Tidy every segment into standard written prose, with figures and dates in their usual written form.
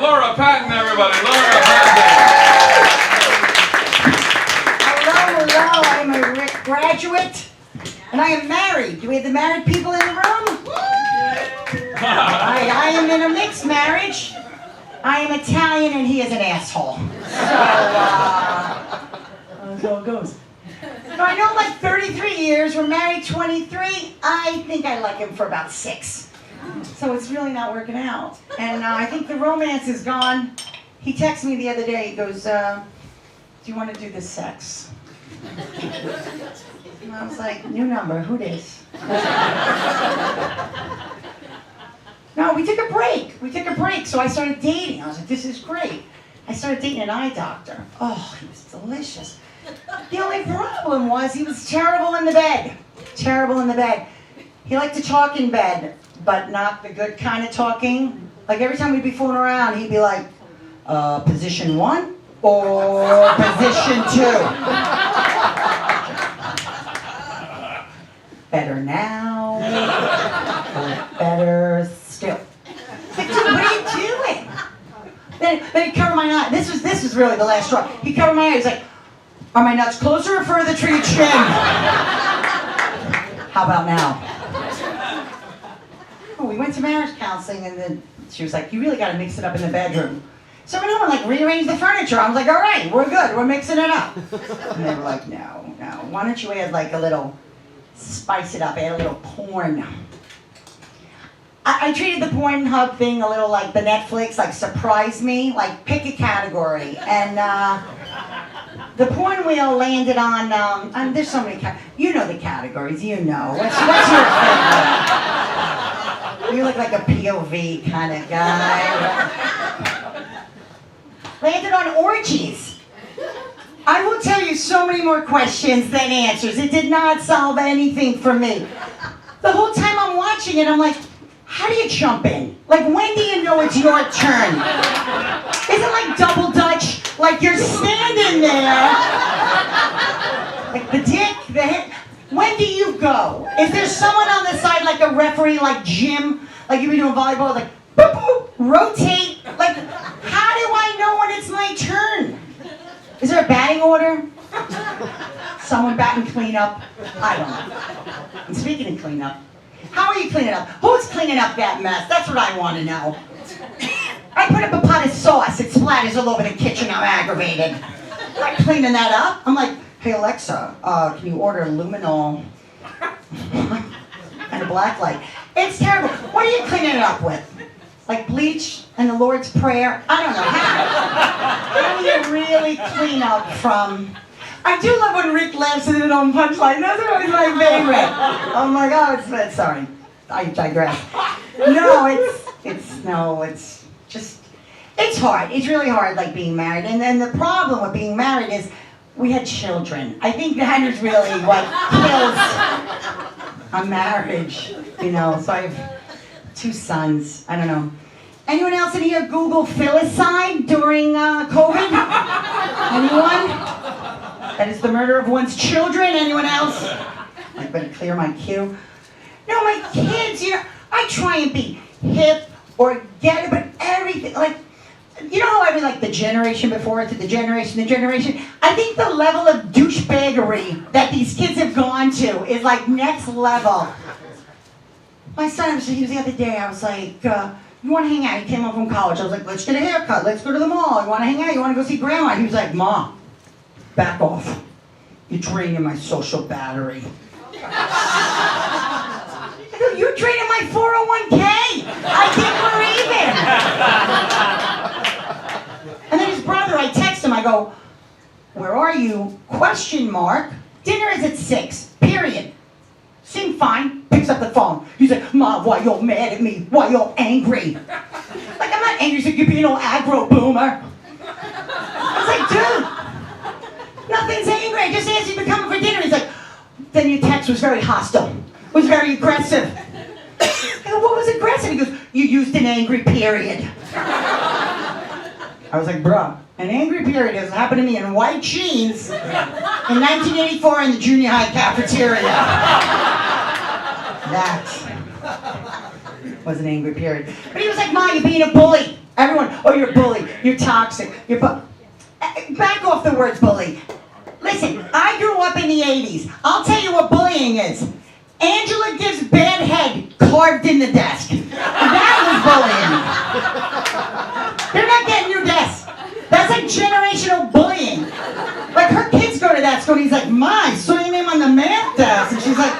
Laura Patton, everybody. Laura Patton. Hello. I'm a graduate, and I am married. Do we have the married people in the room? I am in a mixed marriage. I am Italian, and he is an asshole. So it goes. So I know like 33 years. We're married 23. I think I like him for about 6. So it's really not working out. And I think the romance is gone. He texted me the other day. He goes, do you want to do the sex? And I was like, new number, who dis? No, we took a break. So I started dating. I was like, this is great. I started dating an eye doctor. Oh, he was delicious. The only problem was he was terrible in the bed. He liked to talk in bed, but not the good kind of talking. Like every time we'd be fooling around, he'd be like, position 1 or position 2? Better now, or better still. It's like, dude, what are you doing? Then he'd cover my eye. This was really the last straw. He'd cover my eye. He's like, are my nuts closer or further to your chin? How about now? Oh, we went to marriage counseling, and then she was like, you really got to mix it up in the bedroom. So I went home and like rearranged the furniture. I was like, all right, we're good. We're mixing it up. And they were like, no. Why don't you add like a little, spice it up, add a little porn. I treated the Pornhub thing a little like the Netflix, like surprise me, like pick a category. And the porn wheel landed on, there's so many you know the categories, you know. What's your favorite? You look like a POV kind of guy. Landed on orgies. I will tell you so many more questions than answers. It did not solve anything for me. The whole time I'm watching it, I'm like, how do you jump in? Like, when do you know it's your turn? Is it like double dutch? Like you're standing there, like the dick, the head. When do you go? Is there someone on the side, like a referee, like Jim, like you be doing volleyball, like boop boop, rotate? Like, how do I know when it's my turn? Is there a batting order? Someone batting cleanup? I don't know. And speaking of cleanup, how are you cleaning up? Who's cleaning up that mess? That's what I want to know. I put up a pot of sauce. It splatters all over the kitchen. I'm aggravated. I'm cleaning that up. I'm like, hey Alexa, can you order luminol and a black light? It's terrible. What are you cleaning it up with? Like bleach and the Lord's Prayer? I don't know. How do you really clean up from... I do love when Rick laughs at it on Punchline. Those are always my favorite. I'm like, oh, it's sorry. I digress. No, it's just, it's hard. It's really hard, like, being married. And then the problem with being married is we had children. I think that is really what kills a marriage, you know. So I have 2 sons. I don't know. Anyone else in here Google filicide during COVID? Anyone? That is the murder of one's children. Anyone else? I better clear my queue. No, my kids, you know, I try and be hip or get it, but everything, like, you know how I mean, like the generation before to the generation. I think the level of douchebaggery that these kids have gone to is like next level. My son, he was the other day, I was like, you want to hang out? He came home from college. I was like, let's get a haircut. Let's go to the mall. You want to hang out? You want to go see grandma? He was like, Mom, back off. You're draining my social battery. I go, you're draining my 401k. I think we're even. And then his brother, I text him. I go, where are you? Question mark. Dinner is at 6. Period. Seemed fine. Picks up the phone. He's like, Mom, why you're mad at me? Why you're angry? Like, I'm not angry. He's like, you're being all aggro boomer. I was like, dude. Nothing's angry. I just asked you to come for dinner. He's like, then your text was very hostile. It was very aggressive. I go, what was aggressive? He goes, you used an angry period. I was like, bruh, an angry period has happened to me in white jeans in 1984 in the junior high cafeteria. That was an angry period. But he was like, Ma, you're being a bully. Everyone, oh, you're a bully, you're toxic, back off the words bully. Listen, I grew up in the 80s. I'll tell you what bullying is. Angela gives bad head carved in the desk. That was bullying. They're not getting your desk. That's like generational bullying. Like her kids go to that school and he's like, Ma, I saw your name on the math desk. And she's like,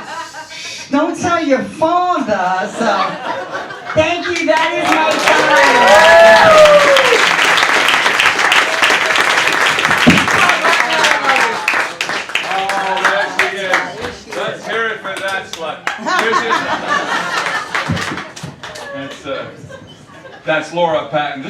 don't tell your father. So, thank you, that is my time. Let's hear it for that slut. That's Laura Patton.